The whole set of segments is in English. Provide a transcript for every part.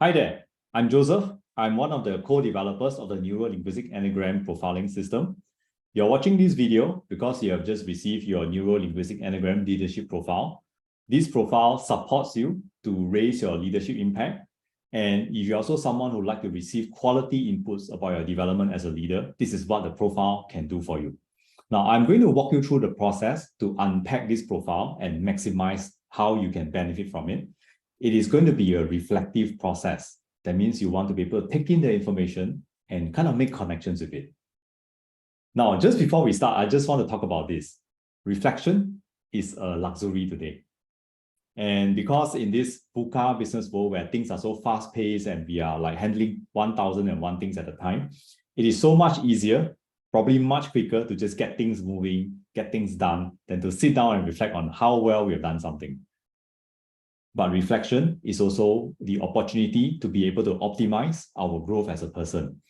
Hi there, I'm Joseph. I'm one of the co-developers of the Neuro-Linguistic Enneagram Profiling System. You're watching this video because you have just received your Neuro-Linguistic Enneagram Leadership Profile. This profile supports you to raise your leadership impact. And if you're also someone who would like to receive quality inputs about your development as a leader, this is what the profile can do for you. Now, I'm going to walk you through the process to unpack this profile and maximize how you can benefit from it. It is going to be a reflective process. That means you want to be able to take in the information and kind of make connections with it. Now, just before we start, I just want to talk about this. Reflection is a luxury today. And because in this VUCA business world where things are so fast-paced and we are like handling 1,001 things at a time, it is so much easier, probably much quicker to just get things moving, get things done, than to sit down and reflect on how well we have done something. But reflection is also the opportunity to be able to optimize our growth as a person.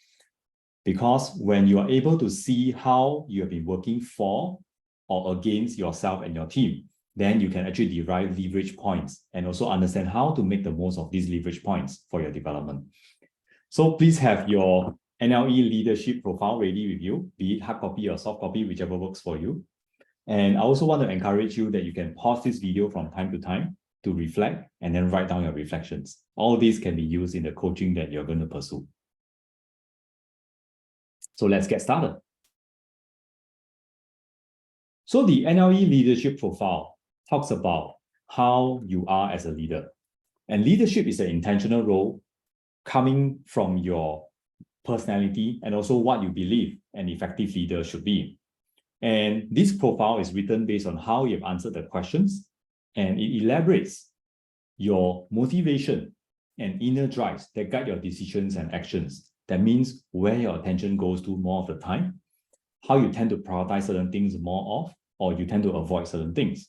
Because when you are able to see how you have been working for or against yourself and your team, then you can actually derive leverage points and also understand how to make the most of these leverage points for your development. So please have your NLE leadership profile ready with you, be it hard copy or soft copy, whichever works for you. And I also want to encourage you that you can pause this video from time to time to reflect and then write down your reflections. All these can be used in the coaching that you're going to pursue. So let's get started. So the NLE leadership profile talks about how you are as a leader. And leadership is an intentional role coming from your personality and also what you believe an effective leader should be. And this profile is written based on how you've answered the questions, and it elaborates your motivation and inner drives that guide your decisions and actions. That means where your attention goes to more of the time, how you tend to prioritize certain things more of, or you tend to avoid certain things.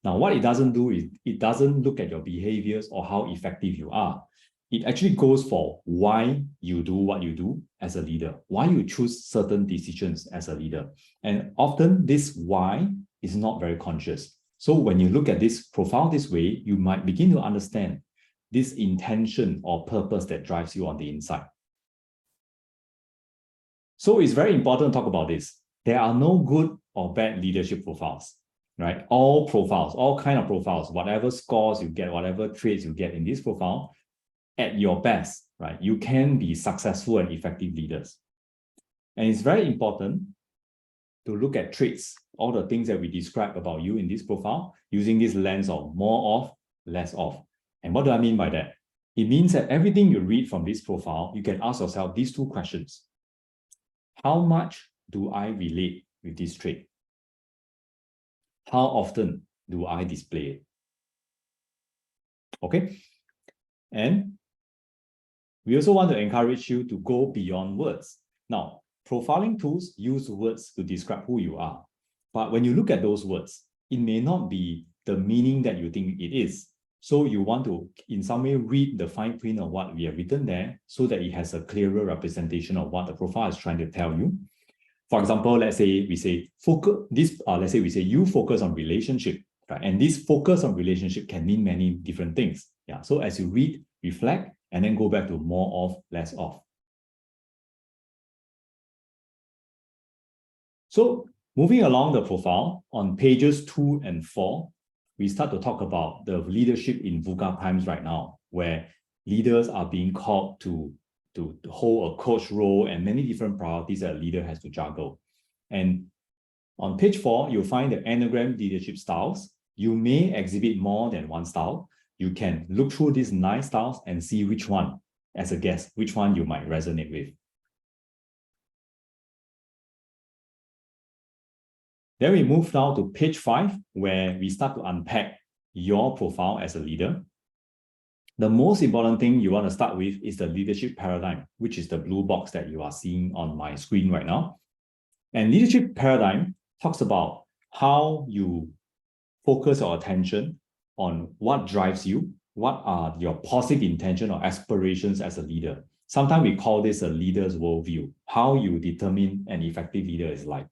Now, what it doesn't do is it doesn't look at your behaviors or how effective you are. It actually goes for why you do what you do as a leader, why you choose certain decisions as a leader. And often this why is not very conscious. So when you look at this profile this way, you might begin to understand this intention or purpose that drives you on the inside. So it's very important to talk about this. There are no good or bad leadership profiles, right? All profiles, all kind of profiles, whatever scores you get, whatever traits you get in this profile, at your best, right? You can be successful and effective leaders. And it's very important to look at traits, all the things that we describe about you in this profile, using this lens of more of, less of. And what do I mean by that? It means that everything you read from this profile, you can ask yourself these two questions. How much do I relate with this trait? How often do I display it? Okay? And we also want to encourage you to go beyond words. Now, profiling tools use words to describe who you are. But when you look at those words, it may not be the meaning that you think it is. So you want to, in some way, read the fine print of what we have written there so that it has a clearer representation of what the profile is trying to tell you. For example, let's say we say you focus on relationship, right? And this focus on relationship can mean many different things. Yeah. So as you read, reflect, and then go back to more of, less of. So moving along the profile, on pages 2 and 4, we start to talk about the leadership in VUCA times right now, where leaders are being called to hold a coach role and many different priorities that a leader has to juggle. And on page 4, you'll find the Enneagram leadership styles. You may exhibit more than one style. You can look through these 9 styles and see which one, as a guest, which one you might resonate with. Then we move now to page 5, where we start to unpack your profile as a leader. The most important thing you want to start with is the leadership paradigm, which is the blue box that you are seeing on my screen right now. And leadership paradigm talks about how you focus your attention on what drives you, what are your positive intention or aspirations as a leader. Sometimes we call this a leader's worldview, how you determine an effective leader is like.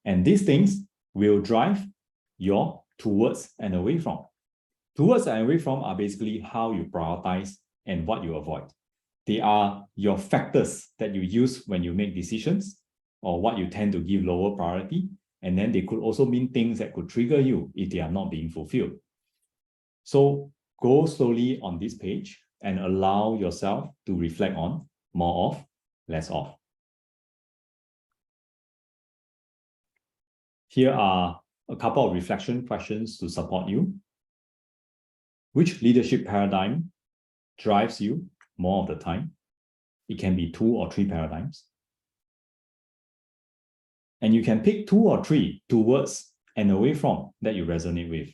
And these things will drive your towards and away from. Towards and away from are basically how you prioritize and what you avoid. They are your factors that you use when you make decisions or what you tend to give lower priority. And then they could also mean things that could trigger you if they are not being fulfilled. So go slowly on this page and allow yourself to reflect on more of, less of. Here are a couple of reflection questions to support you. Which leadership paradigm drives you more of the time? It can be 2 or 3 paradigms. And you can pick 2 or 3 towards and away from that you resonate with.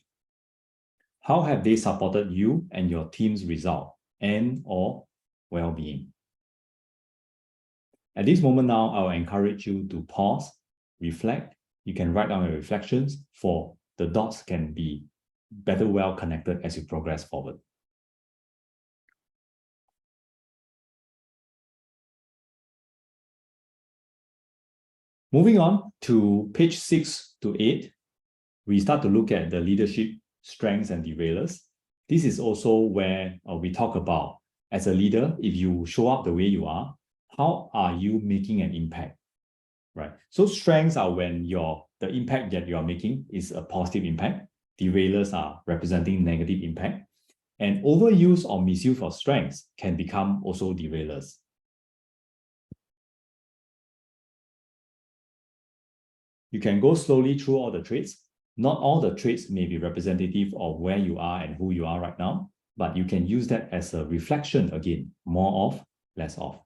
How have they supported you and your team's result and or well-being? At this moment now, I'll encourage you to pause, reflect. You can write down your reflections for the dots can be better well connected as you progress forward. Moving on to page 6 to 8, we start to look at the leadership strengths and derailers. This is also where we talk about, as a leader, if you show up the way you are, how are you making an impact, right? So strengths are when the impact that you are making is a positive impact. Derailers are representing negative impact. And overuse or misuse of strengths can become also derailers. You can go slowly through all the traits. Not all the traits may be representative of where you are and who you are right now, but you can use that as a reflection again, more of, less of.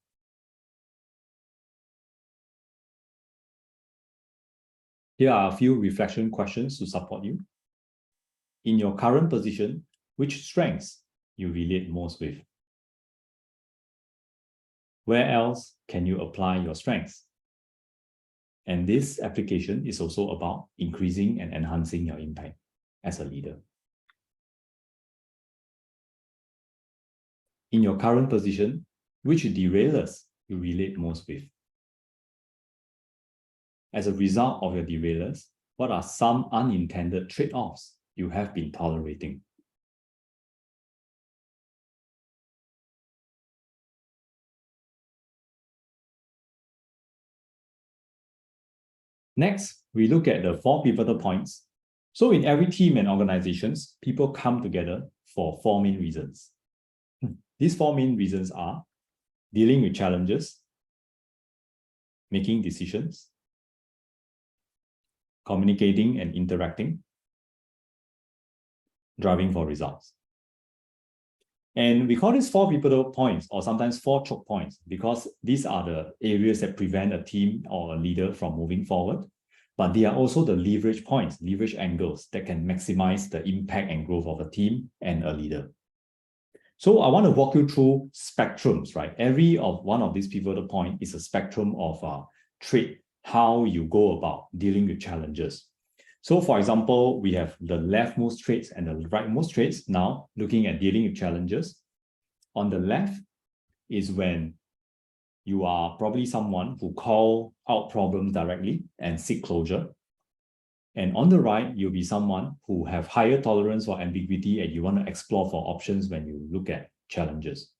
Here are a few reflection questions to support you. In your current position, which strengths you relate most with? Where else can you apply your strengths? And this application is also about increasing and enhancing your impact as a leader. In your current position, which derailers you relate most with? As a result of your derailers, what are some unintended trade-offs you have been tolerating? Next, we look at the 4 pivotal points. So in every team and organizations, people come together for 4 main reasons. These 4 main reasons are dealing with challenges, making decisions, communicating and interacting, driving for results. And we call these 4 pivotal points, or sometimes 4 choke points, because these are the areas that prevent a team or a leader from moving forward. But they are also the leverage points, leverage angles that can maximize the impact and growth of a team and a leader. So I want to walk you through spectrums, right? Every one of these pivotal points is a spectrum of trait, how you go about dealing with challenges. So for example, we have the leftmost traits and the rightmost traits now looking at dealing with challenges. On the left is when you are probably someone who call out problems directly and seek closure. And on the right, you'll be someone who have higher tolerance for ambiguity and you want to explore for options when you look at challenges.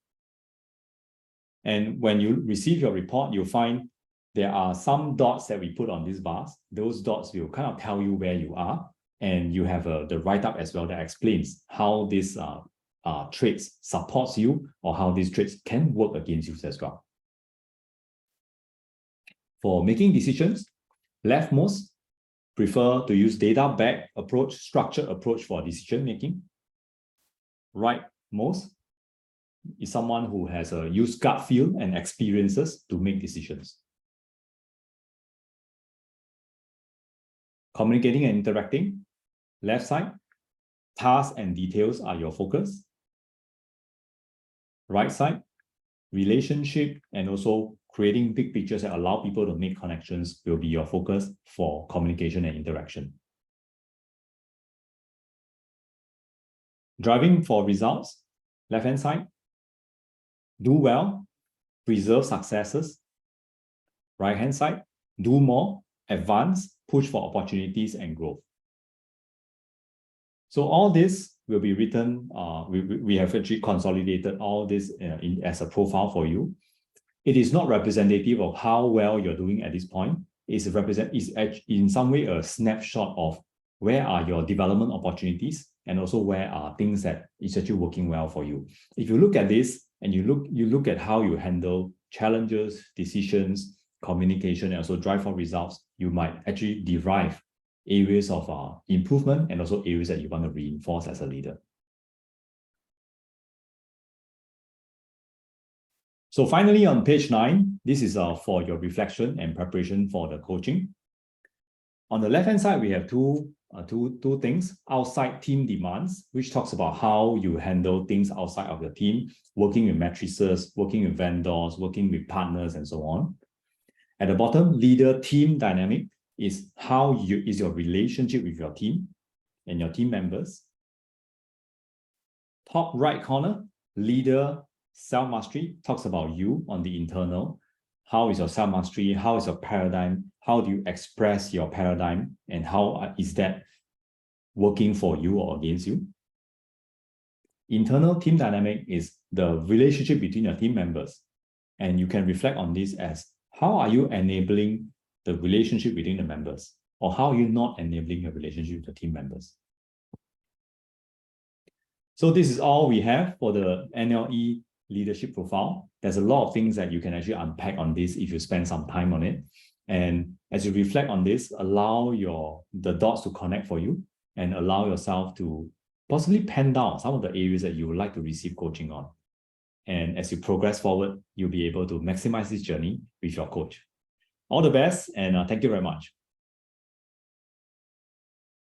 And when you receive your report, you'll find there are some dots that we put on these bars. Those dots will kind of tell you where you are. And you have the write-up as well that explains how these traits supports you or how these traits can work against you as well. For making decisions, leftmost prefer to use data-backed approach, structured approach for decision-making. Rightmost is someone who has used gut feel and experiences to make decisions. Communicating and interacting, left side, tasks and details are your focus. Right side, relationship and also creating big pictures that allow people to make connections will be your focus for communication and interaction. Driving for results, left-hand side, do well, preserve successes. Right-hand side, do more, advance, push for opportunities and growth. So all this will be written, we have actually consolidated all this as a profile for you. It is not representative of how well you're doing at this point. It's in some way a snapshot of where are your development opportunities and also where are things that is actually working well for you. If you look at this and you look at how you handle challenges, decisions, communication, and also drive for results, you might actually derive areas of improvement and also areas that you want to reinforce as a leader. So finally, on page 9, this is for your reflection and preparation for the coaching. On the left-hand side, we have two things: outside team demands, which talks about how you handle things outside of your team, working with matrices, working with vendors, working with partners, and so on. At the bottom, leader-team dynamic is is your relationship with your team and your team members. Top right corner, leader self-mastery talks about you on the internal. How is your self-mastery? How is your paradigm? How do you express your paradigm? And how is that working for you or against you? Internal team dynamic is the relationship between your team members. And you can reflect on this as, how are you enabling the relationship between the members? Or how are you not enabling your relationship with the team members? So this is all we have for the NLE leadership profile. There's a lot of things that you can actually unpack on this if you spend some time on it. And as you reflect on this, allow the dots to connect for you and allow yourself to possibly pen down some of the areas that you would like to receive coaching on. And as you progress forward, you'll be able to maximize this journey with your coach. All the best, and thank you very much.